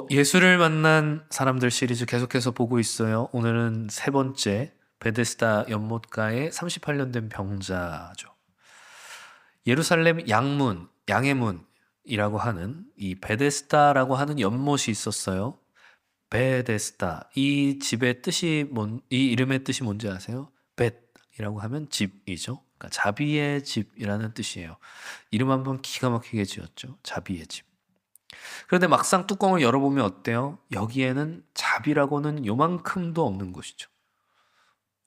예수를 만난 사람들 시리즈 계속해서 보고 있어요. 오늘은 세 번째, 베데스다 연못가의 38년 된 병자죠. 예루살렘 양문, 양의 문이라고 하는 이 베데스다라고 하는 연못이 있었어요. 베데스다. 이 집의 뜻이 이 이름의 뜻이 뭔지 아세요? 벳이라고 하면 집이죠. 그러니까 자비의 집이라는 뜻이에요. 이름 한번 기가 막히게 지었죠. 자비의 집. 그런데 막상 뚜껑을 열어보면 어때요? 여기에는 자비라고는 요만큼도 없는 것이죠.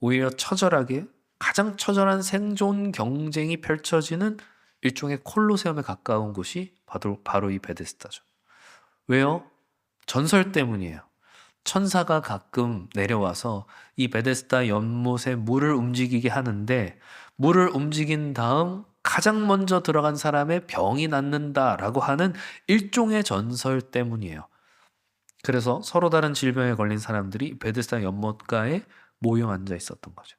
오히려 처절하게 가장 처절한 생존 경쟁이 펼쳐지는 일종의 콜로세움에 가까운 곳이 바로 이 베데스다죠. 왜요? 전설 때문이에요. 천사가 가끔 내려와서 이 베데스다 연못에 물을 움직이게 하는데, 물을 움직인 다음 가장 먼저 들어간 사람의 병이 낫는다라고 하는 일종의 전설 때문이에요. 그래서 서로 다른 질병에 걸린 사람들이 베데스다 연못가에 모여 앉아 있었던 거죠.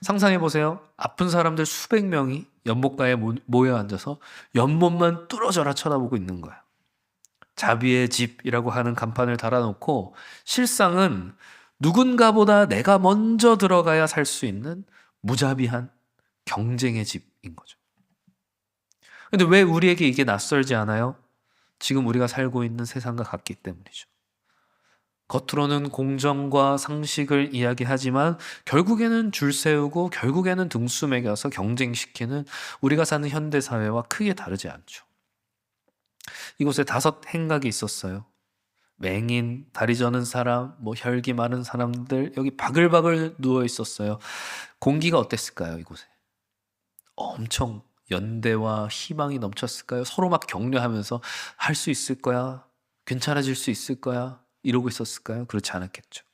상상해 보세요. 아픈 사람들 수백 명이 연못가에 모여 앉아서 연못만 뚫어져라 쳐다보고 있는 거야. 자비의 집이라고 하는 간판을 달아놓고 실상은 누군가보다 내가 먼저 들어가야 살 수 있는 무자비한 경쟁의 집인 거죠. 근데 왜 우리에게 이게 낯설지 않아요? 지금 우리가 살고 있는 세상과 같기 때문이죠. 겉으로는 공정과 상식을 이야기하지만 결국에는 줄 세우고 결국에는 등수 매겨서 경쟁시키는 우리가 사는 현대사회와 크게 다르지 않죠. 이곳에 5행각이 있었어요. 맹인, 다리 저는 사람, 혈기 많은 사람들 여기 바글바글 누워 있었어요. 공기가 어땠을까요, 이곳에? 엄청 연대와 희망이 넘쳤을까요? 서로 막 격려하면서 할 수 있을 거야, 괜찮아질 수 있을 거야 이러고 있었을까요? 그렇지 않았겠죠.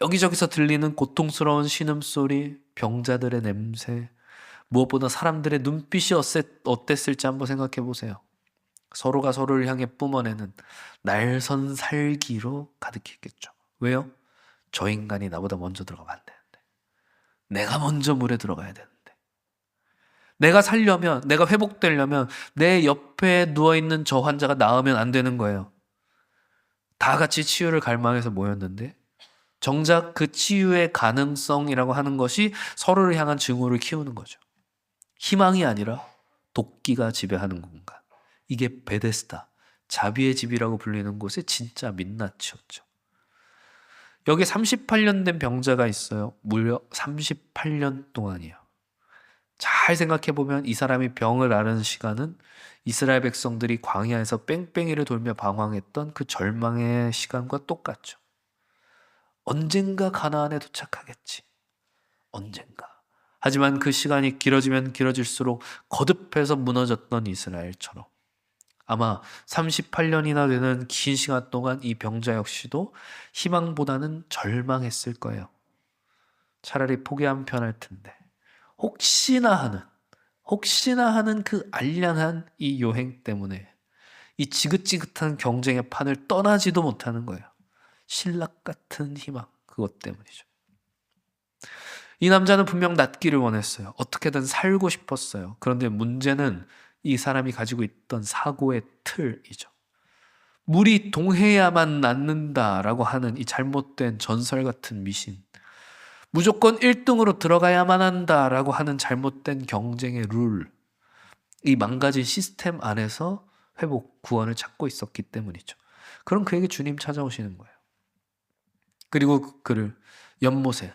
여기저기서 들리는 고통스러운 신음소리, 병자들의 냄새, 무엇보다 사람들의 눈빛이 어땠을지 한번 생각해 보세요. 서로가 서로를 향해 뿜어내는 날선 살기로 가득했겠죠. 왜요? 저 인간이 나보다 먼저 들어가면 안 되는데. 내가 먼저 물에 들어가야 되는데. 내가 살려면, 내가 회복되려면 내 옆에 누워있는 저 환자가 나으면 안 되는 거예요. 다 같이 치유를 갈망해서 모였는데 정작 그 치유의 가능성이라고 하는 것이 서로를 향한 증오를 키우는 거죠. 희망이 아니라 도끼가 지배하는 공간. 이게 베데스다, 자비의 집이라고 불리는 곳의 진짜 민낯이었죠. 여기 38년 된 병자가 있어요. 무려 38년 동안이에요. 잘 생각해보면 이 사람이 병을 앓은 시간은 이스라엘 백성들이 광야에서 뺑뺑이를 돌며 방황했던 그 절망의 시간과 똑같죠. 언젠가 가나안에 도착하겠지. 언젠가. 하지만 그 시간이 길어지면 길어질수록 거듭해서 무너졌던 이스라엘처럼 아마 38년이나 되는 긴 시간 동안 이 병자 역시도 희망보다는 절망했을 거예요. 차라리 포기하면 편할 텐데 혹시나 하는 그 알량한 이 요행 때문에 이 지긋지긋한 경쟁의 판을 떠나지도 못하는 거예요. 신락 같은 희망, 그것 때문이죠. 이 남자는 분명 낫기를 원했어요. 어떻게든 살고 싶었어요. 그런데 문제는 이 사람이 가지고 있던 사고의 틀이죠. 물이 동해야만 낫는다라고 하는 이 잘못된 전설 같은 미신. 무조건 1등으로 들어가야만 한다라고 하는 잘못된 경쟁의 룰. 이 망가진 시스템 안에서 회복, 구원을 찾고 있었기 때문이죠. 그럼 그에게 주님 찾아오시는 거예요. 그리고 그를 연못에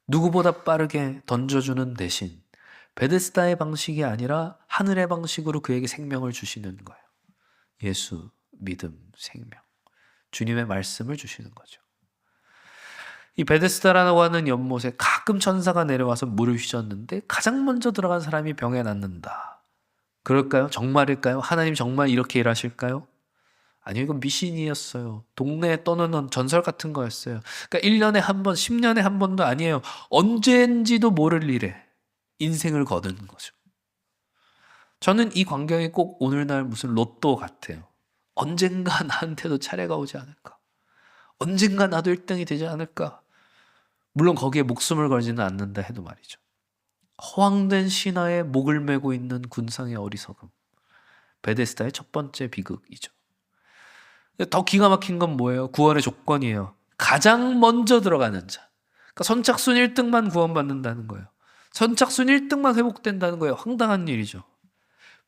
누구보다 빠르게 던져주는 대신 베데스다의 방식이 아니라 하늘의 방식으로 그에게 생명을 주시는 거예요. 예수, 믿음, 생명. 주님의 말씀을 주시는 거죠. 이 베데스다라고 하는 연못에 가끔 천사가 내려와서 물을 휘젓는데 가장 먼저 들어간 사람이 병에 낫는다. 그럴까요? 정말일까요? 하나님 정말 이렇게 일하실까요? 아니요, 이건 미신이었어요. 동네에 떠드는 전설 같은 거였어요. 그러니까 1년에 한 번, 10년에 한 번도 아니에요. 언제인지도 모를 일에 인생을 거두는 거죠. 저는 이 광경이 꼭 오늘날 무슨 로또 같아요. 언젠가 나한테도 차례가 오지 않을까? 언젠가 나도 1등이 되지 않을까? 물론 거기에 목숨을 걸지는 않는다 해도 말이죠. 허황된 신화에 목을 메고 있는 군상의 어리석음. 베데스다의 첫 번째 비극이죠. 더 기가 막힌 건 뭐예요? 구원의 조건이에요. 가장 먼저 들어가는 자. 그러니까 선착순 1등만 구원받는다는 거예요. 선착순 1등만 회복된다는 거예요. 황당한 일이죠.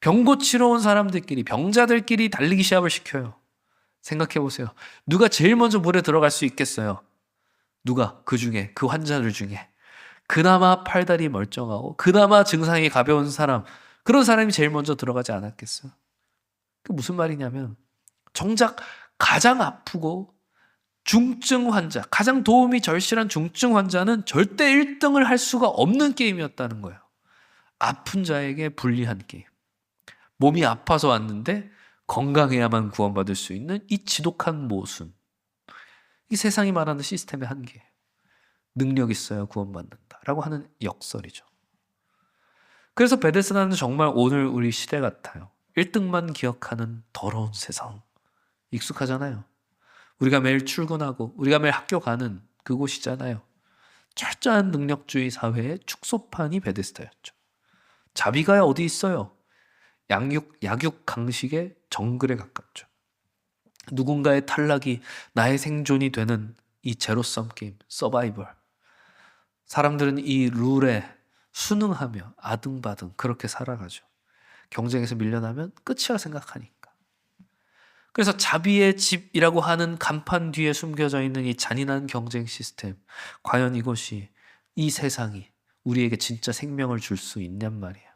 병 고치러 온 사람들끼리, 병자들끼리 달리기 시합을 시켜요. 생각해 보세요. 누가 제일 먼저 물에 들어갈 수 있겠어요? 누가? 그 중에, 그 환자들 중에. 그나마 팔다리 멀쩡하고, 그나마 증상이 가벼운 사람, 그런 사람이 제일 먼저 들어가지 않았겠어요? 그 무슨 말이냐면, 정작 가장 아프고, 중증 환자, 가장 도움이 절실한 중증 환자는 절대 1등을 할 수가 없는 게임이었다는 거예요. 아픈 자에게 불리한 게임. 몸이 아파서 왔는데 건강해야만 구원받을 수 있는 이 지독한 모순. 이 세상이 말하는 시스템의 한계예요. 능력 있어야 구원받는다라고 하는 역설이죠. 그래서 베데스다는 정말 오늘 우리 시대 같아요. 1등만 기억하는 더러운 세상. 익숙하잖아요. 우리가 매일 출근하고 우리가 매일 학교 가는 그곳이잖아요. 철저한 능력주의 사회의 축소판이 베데스다였죠. 자비가 어디 있어요? 약육강식의 정글에 가깝죠. 누군가의 탈락이 나의 생존이 되는 이 제로섬 게임, 서바이벌. 사람들은 이 룰에 순응하며 아등바등 그렇게 살아가죠. 경쟁에서 밀려나면 끝이라 생각하니까. 그래서 자비의 집이라고 하는 간판 뒤에 숨겨져 있는 이 잔인한 경쟁 시스템. 과연 이것이, 이 세상이 우리에게 진짜 생명을 줄 수 있냔 말이에요.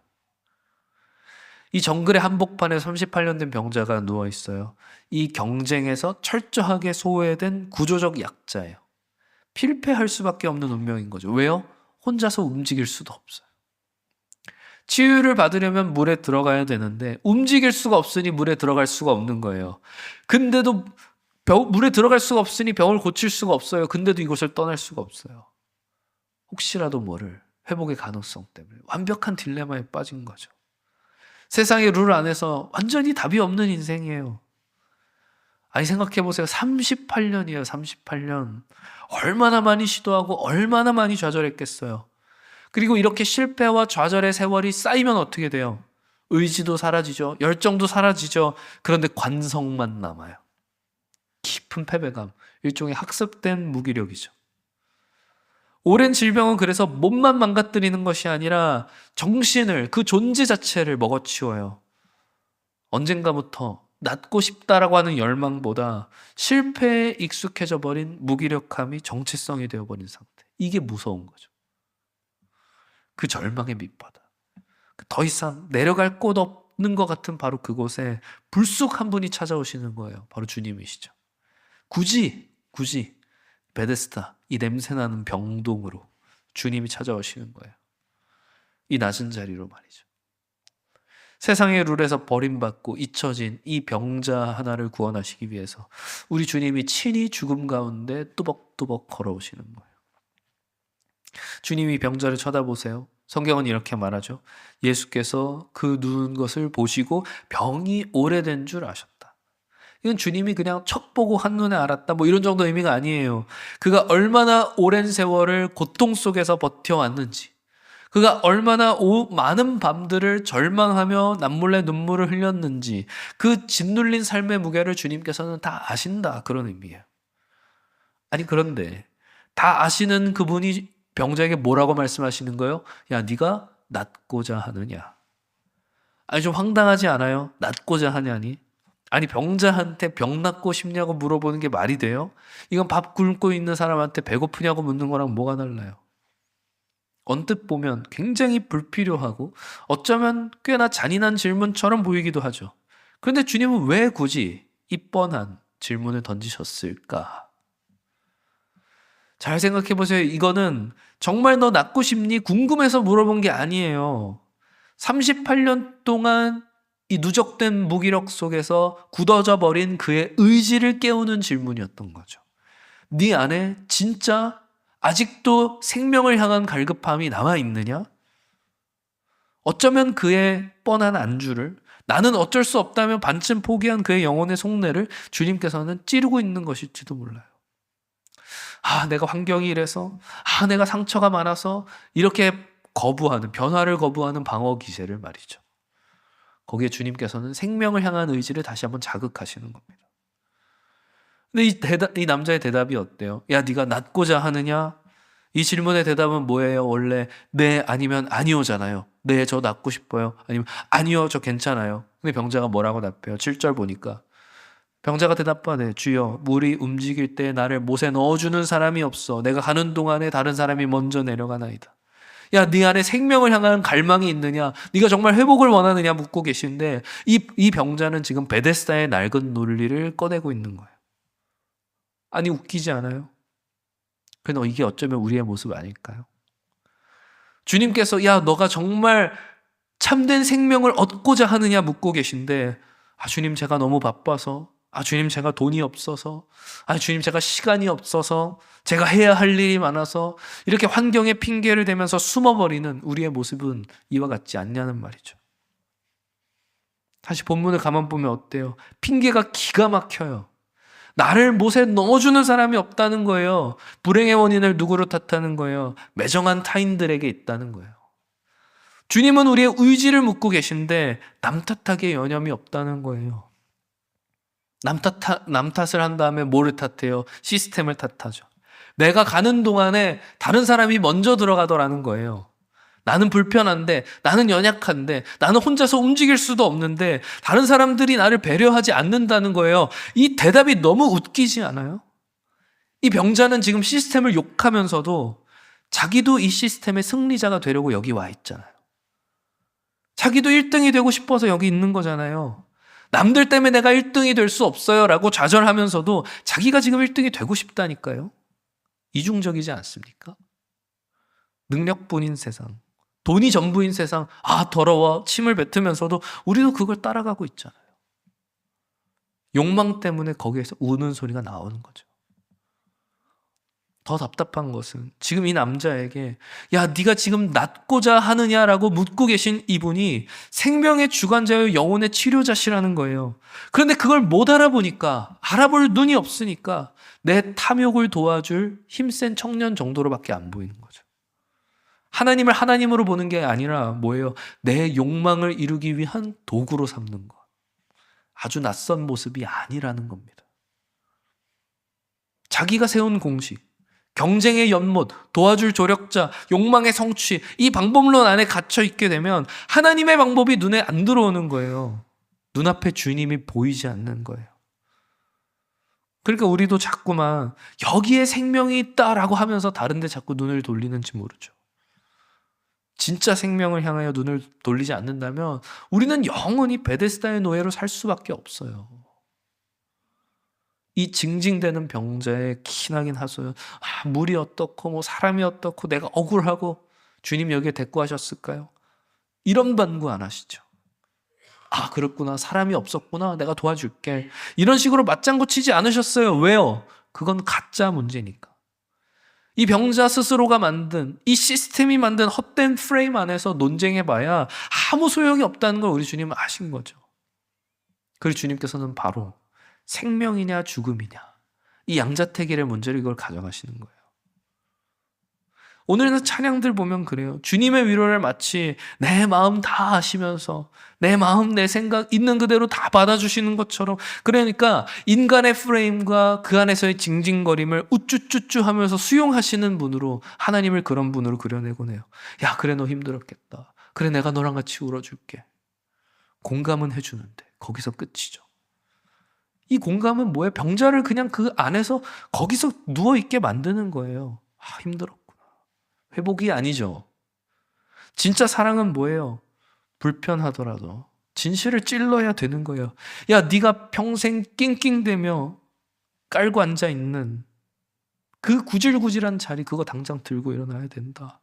이 정글의 한복판에 38년 된 병자가 누워 있어요. 이 경쟁에서 철저하게 소외된 구조적 약자예요. 필패할 수밖에 없는 운명인 거죠. 왜요? 혼자서 움직일 수도 없어요. 치유를 받으려면 물에 들어가야 되는데 움직일 수가 없으니 물에 들어갈 수가 없는 거예요. 근데도 물에 들어갈 수가 없으니 병을 고칠 수가 없어요. 근데도 이곳을 떠날 수가 없어요. 혹시라도 모를 회복의 가능성 때문에 완벽한 딜레마에 빠진 거죠. 세상의 룰 안에서 완전히 답이 없는 인생이에요. 아니 생각해보세요. 38년이에요. 38년. 얼마나 많이 시도하고 얼마나 많이 좌절했겠어요. 그리고 이렇게 실패와 좌절의 세월이 쌓이면 어떻게 돼요? 의지도 사라지죠. 열정도 사라지죠. 그런데 관성만 남아요. 깊은 패배감. 일종의 학습된 무기력이죠. 오랜 질병은 그래서 몸만 망가뜨리는 것이 아니라 정신을, 그 존재 자체를 먹어치워요. 언젠가부터 낫고 싶다라고 하는 열망보다 실패에 익숙해져 버린 무기력함이 정체성이 되어버린 상태. 이게 무서운 거죠. 그 절망의 밑바닥. 더 이상 내려갈 곳 없는 것 같은 바로 그곳에 불쑥 한 분이 찾아오시는 거예요. 바로 주님이시죠. 굳이 베데스다, 이 냄새나는 병동으로 주님이 찾아오시는 거예요. 이 낮은 자리로 말이죠. 세상의 룰에서 버림받고 잊혀진 이 병자 하나를 구원하시기 위해서 우리 주님이 친히 죽음 가운데 뚜벅뚜벅 걸어오시는 거예요. 주님이 병자를 쳐다보세요. 성경은 이렇게 말하죠. 예수께서 그 누운 것을 보시고 병이 오래된 줄 아셨다. 이건 주님이 그냥 척 보고 한눈에 알았다 뭐 이런 정도 의미가 아니에요. 그가 얼마나 오랜 세월을 고통 속에서 버텨왔는지, 그가 얼마나 많은 밤들을 절망하며 남몰래 눈물을 흘렸는지, 그 짓눌린 삶의 무게를 주님께서는 다 아신다, 그런 의미예요. 아니 그런데 다 아시는 그분이 병자에게 뭐라고 말씀하시는 거예요? 야, 네가 낫고자 하느냐? 아니 좀 황당하지 않아요? 낫고자 하냐니? 아니 병자한테 병 낫고 싶냐고 물어보는 게 말이 돼요? 이건 밥 굶고 있는 사람한테 배고프냐고 묻는 거랑 뭐가 달라요? 언뜻 보면 굉장히 불필요하고 어쩌면 꽤나 잔인한 질문처럼 보이기도 하죠. 그런데 주님은 왜 굳이 이 뻔한 질문을 던지셨을까? 잘 생각해 보세요. 이거는 정말 너 낫고 싶니? 궁금해서 물어본 게 아니에요. 38년 동안 이 누적된 무기력 속에서 굳어져 버린 그의 의지를 깨우는 질문이었던 거죠. 네 안에 진짜 아직도 생명을 향한 갈급함이 남아있느냐? 어쩌면 그의 뻔한 안주를, 나는 어쩔 수 없다며 반쯤 포기한 그의 영혼의 속내를 주님께서는 찌르고 있는 것일지도 몰라요. 내가 환경이 이래서, 내가 상처가 많아서 이렇게 변화를 거부하는 방어 기제를 말이죠. 거기에 주님께서는 생명을 향한 의지를 다시 한번 자극하시는 겁니다. 근데 이 남자의 대답이 어때요? 야, 네가 낫고자 하느냐? 이 질문의 대답은 뭐예요? 원래 네 아니면 아니오잖아요. 네, 저 낫고 싶어요. 아니면 아니요, 저 괜찮아요. 근데 병자가 뭐라고 답해요? 7절 보니까 병자가 대답하네. 주여, 물이 움직일 때 나를 못에 넣어주는 사람이 없어. 내가 가는 동안에 다른 사람이 먼저 내려가나이다. 야, 네 안에 생명을 향한 갈망이 있느냐? 네가 정말 회복을 원하느냐? 묻고 계신데 이 병자는 지금 베데스다의 낡은 논리를 꺼내고 있는 거예요. 아니, 웃기지 않아요? 그런데 이게 어쩌면 우리의 모습 아닐까요? 주님께서 야, 너가 정말 참된 생명을 얻고자 하느냐 묻고 계신데, 아, 주님 제가 너무 바빠서, 아, 주님 제가 돈이 없어서, 아, 주님 제가 시간이 없어서, 제가 해야 할 일이 많아서 이렇게 환경에 핑계를 대면서 숨어버리는 우리의 모습은 이와 같지 않냐는 말이죠. 다시 본문을 가만 보면 어때요? 핑계가 기가 막혀요. 나를 못에 넣어주는 사람이 없다는 거예요. 불행의 원인을 누구로 탓하는 거예요? 매정한 타인들에게 있다는 거예요. 주님은 우리의 의지를 묻고 계신데 남 탓하기에 여념이 없다는 거예요. 남 탓을 한 다음에 뭐를 탓해요? 시스템을 탓하죠. 내가 가는 동안에 다른 사람이 먼저 들어가더라는 거예요. 나는 불편한데, 나는 연약한데, 나는 혼자서 움직일 수도 없는데 다른 사람들이 나를 배려하지 않는다는 거예요. 이 대답이 너무 웃기지 않아요? 이 병자는 지금 시스템을 욕하면서도 자기도 이 시스템의 승리자가 되려고 여기 와 있잖아요. 자기도 1등이 되고 싶어서 여기 있는 거잖아요. 남들 때문에 내가 1등이 될 수 없어요 라고 좌절하면서도 자기가 지금 1등이 되고 싶다니까요. 이중적이지 않습니까? 능력뿐인 세상, 돈이 전부인 세상, 아 더러워 침을 뱉으면서도 우리도 그걸 따라가고 있잖아요. 욕망 때문에 거기에서 우는 소리가 나오는 거죠. 더 답답한 것은 지금 이 남자에게 야, 네가 지금 낫고자 하느냐라고 묻고 계신 이분이 생명의 주관자요 영혼의 치료자시라는 거예요. 그런데 그걸 못 알아보니까, 알아볼 눈이 없으니까 내 탐욕을 도와줄 힘센 청년 정도로밖에 안 보이는 거죠. 하나님을 하나님으로 보는 게 아니라 뭐예요? 내 욕망을 이루기 위한 도구로 삼는 것. 아주 낯선 모습이 아니라는 겁니다. 자기가 세운 공식, 경쟁의 연못, 도와줄 조력자, 욕망의 성취, 이 방법론 안에 갇혀 있게 되면 하나님의 방법이 눈에 안 들어오는 거예요. 눈앞에 주님이 보이지 않는 거예요. 그러니까 우리도 자꾸만 여기에 생명이 있다라고 하면서 다른 데 자꾸 눈을 돌리는지 모르죠. 진짜 생명을 향하여 눈을 돌리지 않는다면 우리는 영원히 베데스다의 노예로 살 수밖에 없어요. 이 징징대는 병자의 기나긴 하소연, 아, 물이 어떻고 뭐 사람이 어떻고 내가 억울하고 주님 여기에 대꾸하셨을까요? 이런 반구 안 하시죠. 아, 그렇구나, 사람이 없었구나, 내가 도와줄게, 이런 식으로 맞장구 치지 않으셨어요. 왜요? 그건 가짜 문제니까. 이 병자 스스로가 만든, 이 시스템이 만든 헛된 프레임 안에서 논쟁해봐야 아무 소용이 없다는 걸 우리 주님은 아신 거죠. 그리고 주님께서는 바로 생명이냐 죽음이냐, 이 양자택일의 문제를 이걸 가져가시는 거예요. 오늘의 찬양들 보면 그래요. 주님의 위로를 마치 내 마음 다 아시면서 내 마음 내 생각 있는 그대로 다 받아주시는 것처럼, 그러니까 인간의 프레임과 그 안에서의 징징거림을 우쭈쭈쭈 하면서 수용하시는 분으로, 하나님을 그런 분으로 그려내곤 해요. 야, 그래 너 힘들었겠다, 그래 내가 너랑 같이 울어줄게. 공감은 해주는데 거기서 끝이죠. 이 공감은 뭐예요? 병자를 그냥 그 안에서 거기서 누워있게 만드는 거예요. 아, 힘들었구나. 회복이 아니죠. 진짜 사랑은 뭐예요? 불편하더라도 진실을 찔러야 되는 거예요. 야, 네가 평생 낑낑대며 깔고 앉아있는 그 구질구질한 자리, 그거 당장 들고 일어나야 된다.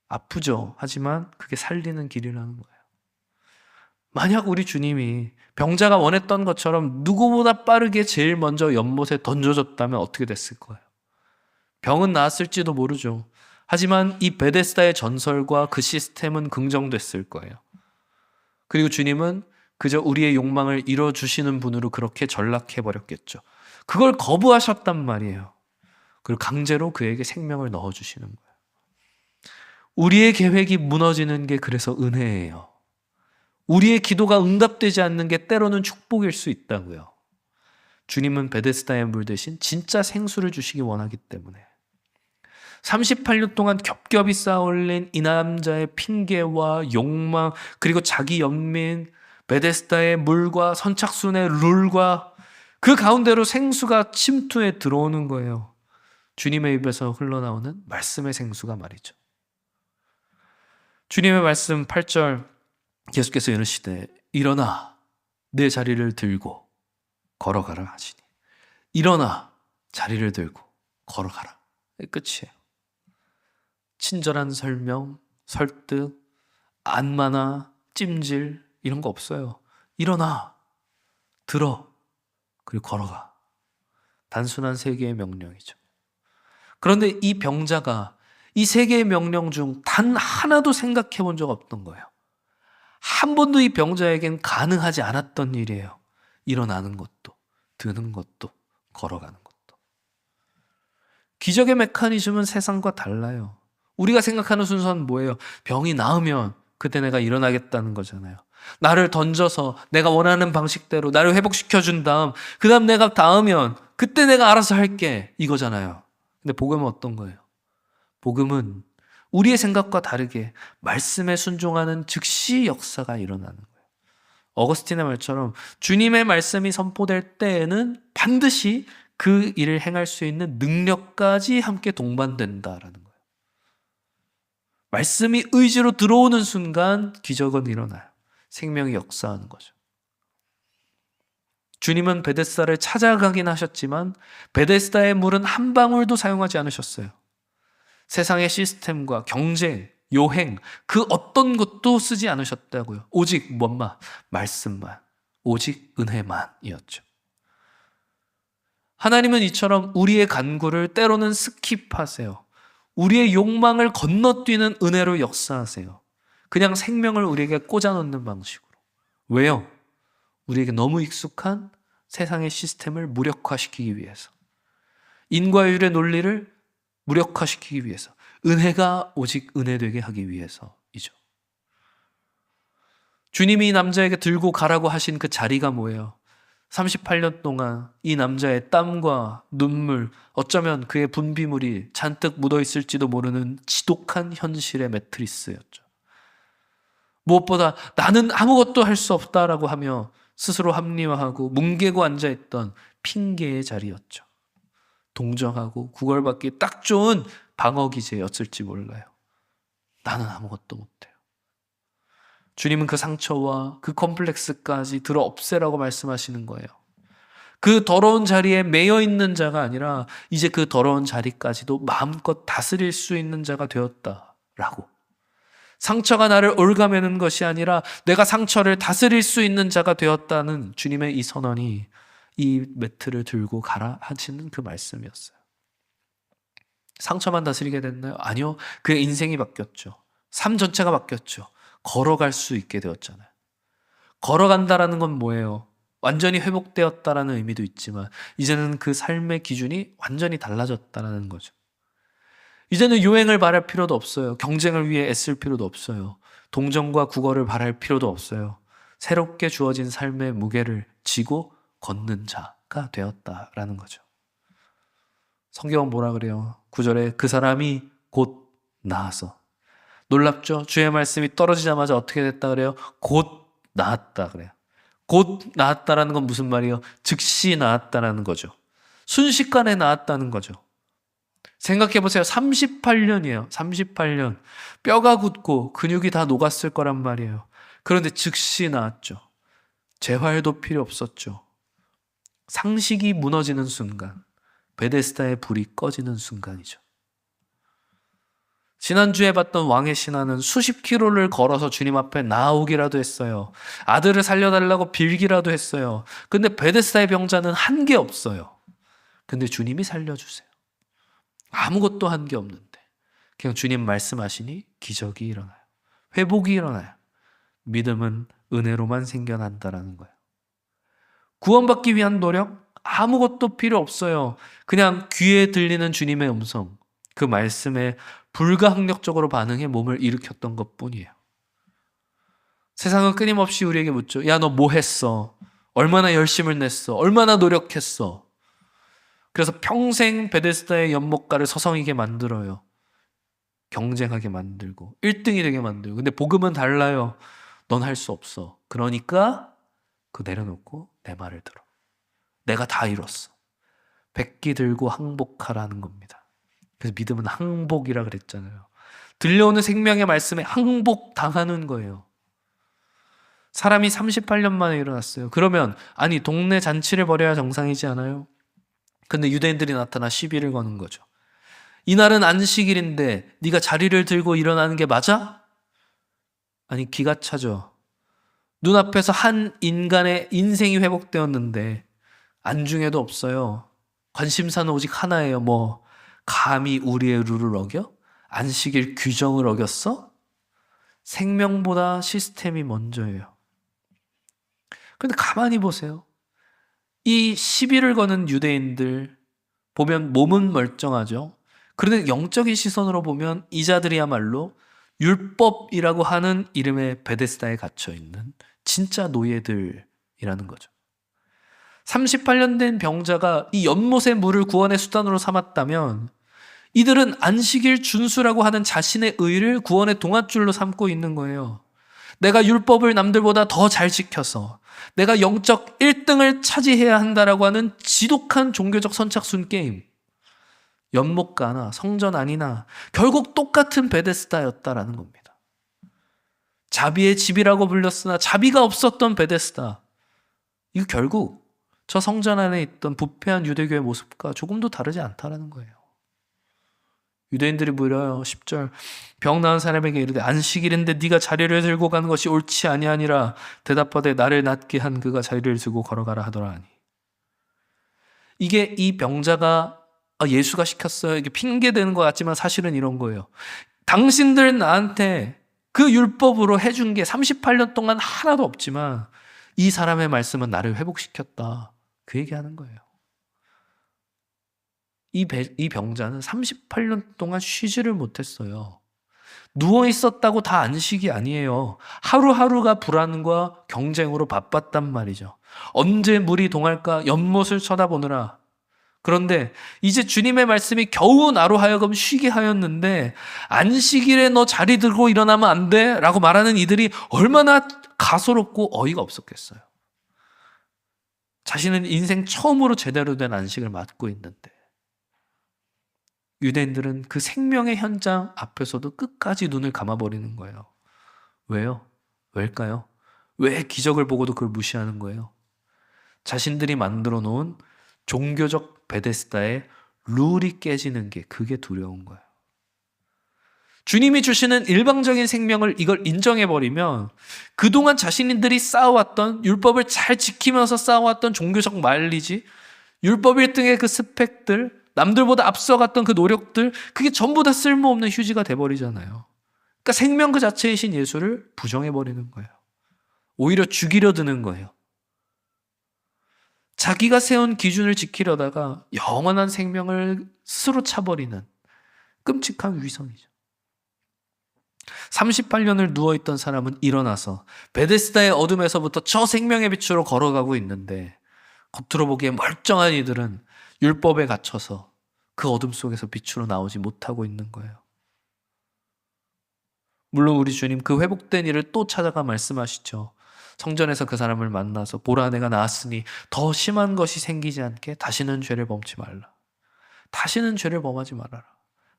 아프죠. 하지만 그게 살리는 길이라는 거예요. 만약 우리 주님이 병자가 원했던 것처럼 누구보다 빠르게 제일 먼저 연못에 던져줬다면 어떻게 됐을 거예요? 병은 나았을지도 모르죠. 하지만 이 베데스다의 전설과 그 시스템은 긍정됐을 거예요. 그리고 주님은 그저 우리의 욕망을 이뤄주시는 분으로 그렇게 전락해버렸겠죠. 그걸 거부하셨단 말이에요. 그리고 강제로 그에게 생명을 넣어주시는 거예요. 우리의 계획이 무너지는 게 그래서 은혜예요. 우리의 기도가 응답되지 않는 게 때로는 축복일 수 있다고요. 주님은 베데스다의 물 대신 진짜 생수를 주시기 원하기 때문에 38년 동안 겹겹이 쌓아올린 이 남자의 핑계와 욕망, 그리고 자기 연민, 베데스다의 물과 선착순의 룰과 그 가운데로 생수가 침투해 들어오는 거예요. 주님의 입에서 흘러나오는 말씀의 생수가 말이죠. 주님의 말씀 8절 계속해서 이르시되 일어나 내 자리를 들고 걸어가라 하시니, 일어나 자리를 들고 걸어가라. 끝이에요. 친절한 설명, 설득, 안마나, 찜질 이런 거 없어요. 일어나, 들어, 그리고 걸어가. 단순한 세 개의 명령이죠. 그런데 이 병자가 이 세 개의 명령 중 단 하나도 생각해 본 적 없던 거예요. 한 번도 이 병자에겐 가능하지 않았던 일이에요. 일어나는 것도, 드는 것도, 걸어가는 것도. 기적의 메커니즘은 세상과 달라요. 우리가 생각하는 순서는 뭐예요? 병이 나으면 그때 내가 일어나겠다는 거잖아요. 나를 던져서 내가 원하는 방식대로 나를 회복시켜준 다음, 그 다음 내가 닿으면 그때 내가 알아서 할게, 이거잖아요. 근데 복음은 어떤 거예요? 복음은 우리의 생각과 다르게 말씀에 순종하는 즉시 역사가 일어나는 거예요. 어거스틴의 말처럼 주님의 말씀이 선포될 때에는 반드시 그 일을 행할 수 있는 능력까지 함께 동반된다라는 거예요. 말씀이 의지로 들어오는 순간 기적은 일어나요. 생명이 역사하는 거죠. 주님은 베데스다를 찾아가긴 하셨지만 베데스다의 물은 한 방울도 사용하지 않으셨어요. 세상의 시스템과 경쟁, 요행, 그 어떤 것도 쓰지 않으셨다고요. 오직 뭔만? 말씀만, 오직 은혜만이었죠. 하나님은 이처럼 우리의 간구를 때로는 스킵하세요. 우리의 욕망을 건너뛰는 은혜로 역사하세요. 그냥 생명을 우리에게 꽂아놓는 방식으로. 왜요? 우리에게 너무 익숙한 세상의 시스템을 무력화시키기 위해서. 인과율의 논리를 무력화시키기 위해서. 은혜가 오직 은혜되게 하기 위해서이죠. 주님이 이 남자에게 들고 가라고 하신 그 자리가 뭐예요? 38년 동안 이 남자의 땀과 눈물, 어쩌면 그의 분비물이 잔뜩 묻어 있을지도 모르는 지독한 현실의 매트리스였죠. 무엇보다 나는 아무것도 할 수 없다라고 하며 스스로 합리화하고 뭉개고 앉아있던 핑계의 자리였죠. 동정하고 구걸받기 딱 좋은 방어기제였을지 몰라요. 나는 아무것도 못해요. 주님은 그 상처와 그 컴플렉스까지 들어 없애라고 말씀하시는 거예요. 그 더러운 자리에 매여 있는 자가 아니라 이제 그 더러운 자리까지도 마음껏 다스릴 수 있는 자가 되었다라고. 상처가 나를 올가매는 것이 아니라 내가 상처를 다스릴 수 있는 자가 되었다는 주님의 이 선언이 이 매트를 들고 가라 하시는 그 말씀이었어요. 상처만 다스리게 됐나요? 아니요. 그의 인생이 바뀌었죠. 삶 전체가 바뀌었죠. 걸어갈 수 있게 되었잖아요. 걸어간다라는 건 뭐예요? 완전히 회복되었다라는 의미도 있지만 이제는 그 삶의 기준이 완전히 달라졌다라는 거죠. 이제는 요행을 바랄 필요도 없어요. 경쟁을 위해 애쓸 필요도 없어요. 동정과 구걸을 바랄 필요도 없어요. 새롭게 주어진 삶의 무게를 지고 걷는 자가 되었다라는 거죠. 성경은 뭐라 그래요? 9절에 그 사람이 곧 나아서. 놀랍죠? 주의 말씀이 떨어지자마자 어떻게 됐다 그래요? 곧 나았다 그래요. 곧 나았다라는 건 무슨 말이에요? 즉시 나았다라는 거죠. 순식간에 나았다는 거죠. 생각해보세요. 38년이에요. 38년. 뼈가 굳고 근육이 다 녹았을 거란 말이에요. 그런데 즉시 나았죠. 재활도 필요 없었죠. 상식이 무너지는 순간, 베데스다의 불이 꺼지는 순간이죠. 지난주에 봤던 왕의 신하는 수십 킬로를 걸어서 주님 앞에 나오기라도 했어요. 아들을 살려달라고 빌기라도 했어요. 근데 베데스다의 병자는 한 게 없어요. 근데 주님이 살려주세요. 아무것도 한 게 없는데 그냥 주님 말씀하시니 기적이 일어나요. 회복이 일어나요. 믿음은 은혜로만 생겨난다라는 거예요. 구원받기 위한 노력? 아무것도 필요 없어요. 그냥 귀에 들리는 주님의 음성, 그 말씀에 불가항력적으로 반응해 몸을 일으켰던 것뿐이에요. 세상은 끊임없이 우리에게 묻죠. 야, 너 뭐 했어? 얼마나 열심을 냈어. 얼마나 노력했어. 그래서 평생 베데스다의 연못가를 서성이게 만들어요. 경쟁하게 만들고 1등이 되게 만들고. 근데 복음은 달라요. 넌 할 수 없어. 그러니까 그거 내려놓고 내 말을 들어. 내가 다 이뤘어. 백기 들고 항복하라는 겁니다. 그래서 믿음은 항복이라 그랬잖아요. 들려오는 생명의 말씀에 항복당하는 거예요. 사람이 38년 만에 일어났어요. 그러면 아니 동네 잔치를 벌여야 정상이지 않아요? 근데 유대인들이 나타나 시비를 거는 거죠. 이날은 안식일인데 네가 자리를 들고 일어나는 게 맞아? 아니 기가 차죠. 눈앞에서 한 인간의 인생이 회복되었는데 안중에도 없어요. 관심사는 오직 하나예요. 뭐 감히 우리의 룰을 어겨? 안식일 규정을 어겼어? 생명보다 시스템이 먼저예요. 근데 가만히 보세요. 이 시비를 거는 유대인들 보면 몸은 멀쩡하죠. 그런데 영적인 시선으로 보면 이 자들이야말로 율법이라고 하는 이름의 베데스다에 갇혀 있는 진짜 노예들이라는 거죠. 38년 된 병자가 이 연못의 물을 구원의 수단으로 삼았다면 이들은 안식일 준수라고 하는 자신의 의를 구원의 동아줄로 삼고 있는 거예요. 내가 율법을 남들보다 더 잘 지켜서 내가 영적 1등을 차지해야 한다라고 하는 지독한 종교적 선착순 게임. 연못가나 성전 아니나 결국 똑같은 베데스다였다라는 겁니다. 자비의 집이라고 불렸으나 자비가 없었던 베데스다. 이거 결국 저 성전 안에 있던 부패한 유대교의 모습과 조금도 다르지 않다라는 거예요. 유대인들이 물어요. 10절 병 나은 사람에게 이르되 안식일인데 네가 자리를 들고 가는 것이 옳지 아니하니라. 대답하되 나를 낫게 한 그가 자리를 들고 걸어가라 하더라 하니. 이게 이 병자가 예수가 시켰어요. 이게 핑계대는 것 같지만 사실은 이런 거예요. 당신들 나한테 그 율법으로 해준 게 38년 동안 하나도 없지만 이 사람의 말씀은 나를 회복시켰다. 그 얘기하는 거예요. 이 병자는 38년 동안 쉬지를 못했어요. 누워 있었다고 다 안식이 아니에요. 하루하루가 불안과 경쟁으로 바빴단 말이죠. 언제 물이 동할까 연못을 쳐다보느라. 그런데 이제 주님의 말씀이 겨우 나로 하여금 쉬게 하였는데 안식일에 너 자리 들고 일어나면 안 돼? 라고 말하는 이들이 얼마나 가소롭고 어이가 없었겠어요. 자신은 인생 처음으로 제대로 된 안식을 맞고 있는데 유대인들은 그 생명의 현장 앞에서도 끝까지 눈을 감아버리는 거예요. 왜요? 왜일까요? 왜 기적을 보고도 그걸 무시하는 거예요? 자신들이 만들어 놓은 종교적 베데스다의 룰이 깨지는 게 그게 두려운 거예요. 주님이 주시는 일방적인 생명을 이걸 인정해버리면 그동안 자신들이 쌓아왔던 율법을 잘 지키면서 쌓아왔던 종교적 마일리지, 율법 1등의 그 스펙들, 남들보다 앞서갔던 그 노력들, 그게 전부 다 쓸모없는 휴지가 돼버리잖아요. 그러니까 생명 그 자체이신 예수를 부정해버리는 거예요. 오히려 죽이려 드는 거예요. 자기가 세운 기준을 지키려다가 영원한 생명을 스스로 차버리는 끔찍한 위선이죠. 38년을 누워있던 사람은 일어나서 베데스다의 어둠에서부터 저 생명의 빛으로 걸어가고 있는데 겉으로 보기에 멀쩡한 이들은 율법에 갇혀서 그 어둠 속에서 빛으로 나오지 못하고 있는 거예요. 물론 우리 주님 그 회복된 이를 또 찾아가 말씀하시죠. 성전에서 그 사람을 만나서 보라 내가 나았으니 더 심한 것이 생기지 않게 다시는 죄를 범치 말라. 다시는 죄를 범하지 말아라.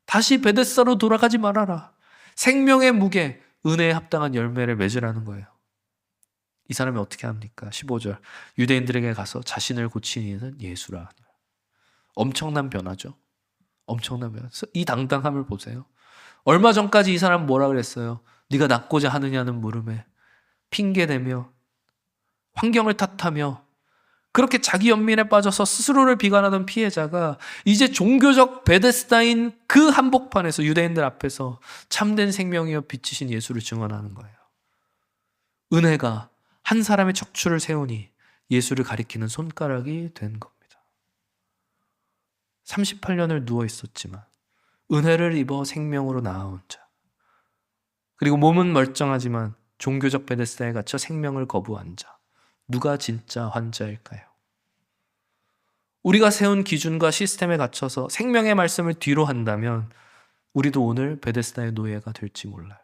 다시 베데스다로 돌아가지 말아라. 생명의 무게, 은혜에 합당한 열매를 맺으라는 거예요. 이 사람이 어떻게 합니까? 15절 유대인들에게 가서 자신을 고친 이는 예수라. 엄청난 변화죠. 엄청난 변화. 이 당당함을 보세요. 얼마 전까지 이 사람 뭐라 그랬어요? 네가 낫고자 하느냐는 물음에 핑계대며 환경을 탓하며 그렇게 자기 연민에 빠져서 스스로를 비관하던 피해자가 이제 종교적 베데스다인 그 한복판에서 유대인들 앞에서 참된 생명이여 빛이신 예수를 증언하는 거예요. 은혜가 한 사람의 척추를 세우니 예수를 가리키는 손가락이 된 겁니다. 38년을 누워 있었지만 은혜를 입어 생명으로 나아온 자, 그리고 몸은 멀쩡하지만 종교적 베데스다에 갇혀 생명을 거부한 자, 누가 진짜 환자일까요? 우리가 세운 기준과 시스템에 갇혀서 생명의 말씀을 뒤로 한다면 우리도 오늘 베데스다의 노예가 될지 몰라요.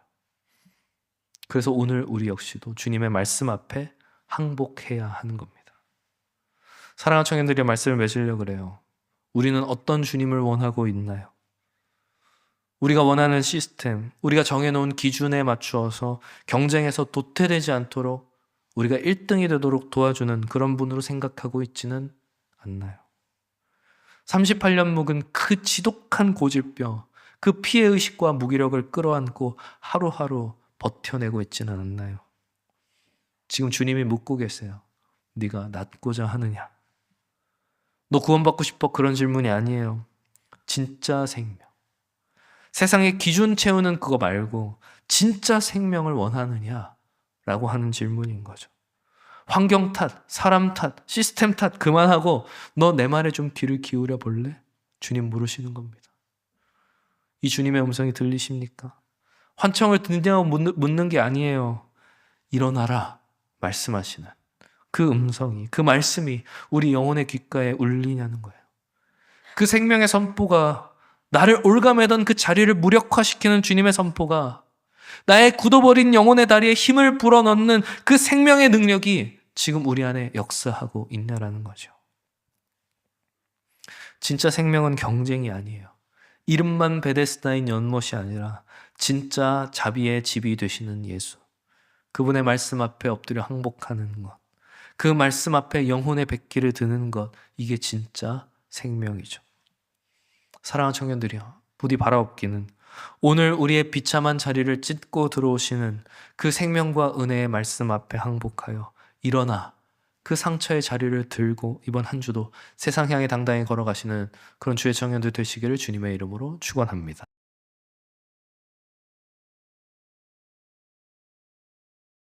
그래서 오늘 우리 역시도 주님의 말씀 앞에 항복해야 하는 겁니다. 사랑하는 청년들이 말씀을 맺으려고 그래요. 우리는 어떤 주님을 원하고 있나요? 우리가 원하는 시스템, 우리가 정해놓은 기준에 맞추어서 경쟁에서 도태되지 않도록 우리가 1등이 되도록 도와주는 그런 분으로 생각하고 있지는 않나요? 38년 묵은 그 지독한 고질병, 그 피해의식과 무기력을 끌어안고 하루하루 버텨내고 있지는 않나요? 지금 주님이 묻고 계세요. 네가 낫고자 하느냐? 너 구원받고 싶어? 그런 질문이 아니에요. 진짜 생명. 세상의 기준 채우는 그거 말고 진짜 생명을 원하느냐? 라고 하는 질문인 거죠. 환경 탓, 사람 탓, 시스템 탓 그만하고 너 내 말에 좀 귀를 기울여 볼래? 주님 물으시는 겁니다. 이 주님의 음성이 들리십니까? 환청을 듣냐고 묻는 게 아니에요. 일어나라 말씀하시는 그 음성이, 그 말씀이 우리 영혼의 귓가에 울리냐는 거예요. 그 생명의 선포가, 나를 올가매던 그 자리를 무력화시키는 주님의 선포가, 나의 굳어버린 영혼의 다리에 힘을 불어넣는 그 생명의 능력이 지금 우리 안에 역사하고 있냐라는 거죠. 진짜 생명은 경쟁이 아니에요. 이름만 베데스다인 연못이 아니라 진짜 자비의 집이 되시는 예수, 그분의 말씀 앞에 엎드려 항복하는 것, 그 말씀 앞에 영혼의 백기를 드는 것, 이게 진짜 생명이죠. 사랑하는 청년들이여, 부디 바라옵기는 오늘 우리의 비참한 자리를 찢고 들어오시는 그 생명과 은혜의 말씀 앞에 항복하여 일어나 그 상처의 자리를 들고 이번 한 주도 세상 향해 당당히 걸어가시는 그런 주의 청년들 되시기를 주님의 이름으로 축원합니다.